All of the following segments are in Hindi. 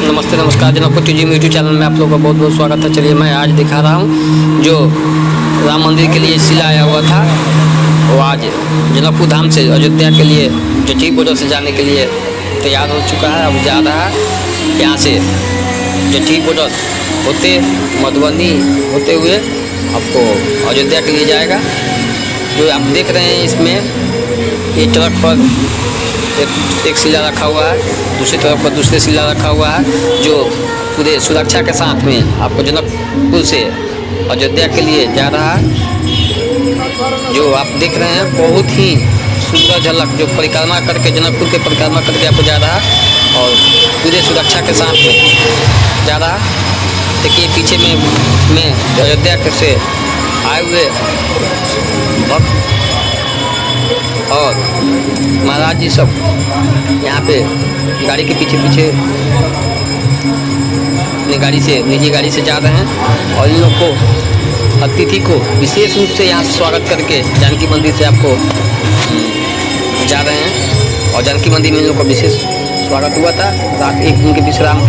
नमस्ते नमस्कार जनकपुर जी यूट्यूब चैनल में आप लोगों का बहुत बहुत स्वागत है। चलिए मैं आज दिखा रहा हूँ जो राम मंदिर के लिए शिला आया हुआ था, वो आज जनकपुर धाम से अयोध्या के लिए जटी बॉर्डर से जाने के लिए तैयार हो चुका है। अब जा रहा है यहाँ से जटी बॉर्डर होते मधुबनी होते हुए आपको अयोध्या के लिए जाएगा। जो आप देख रहे हैं इसमें ये ट्रक पर एक शिला रखा हुआ है, दूसरी तरफ पर दूसरे शिला रखा हुआ है, जो पूरे सुरक्षा के साथ में आपको जनकपुर से अयोध्या के लिए जा रहा है। जो आप देख रहे हैं बहुत ही सुंदर झलक, जो परिक्रमा करके जनकपुर के परिक्रमा करके आपको जा रहा है और पूरे सुरक्षा के साथ में जा रहा है। देखिए पीछे में अयोध्या के से आए हुए भक्त और महाराज जी सब यहाँ पे गाड़ी के पीछे पीछे अपनी गाड़ी से निजी गाड़ी से जा रहे हैं और इन लोग को अतिथि को विशेष रूप से यहाँ से स्वागत करके जानकी मंदिर से आपको जा रहे हैं। और जानकी मंदिर में इन लोग का विशेष स्वागत हुआ था। रात एक दिन के विश्राम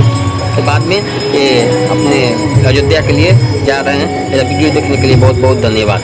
के बाद में ये अपने अयोध्या के लिए जा रहे हैं। मेरा वीडियो देखने के लिए बहुत बहुत धन्यवाद।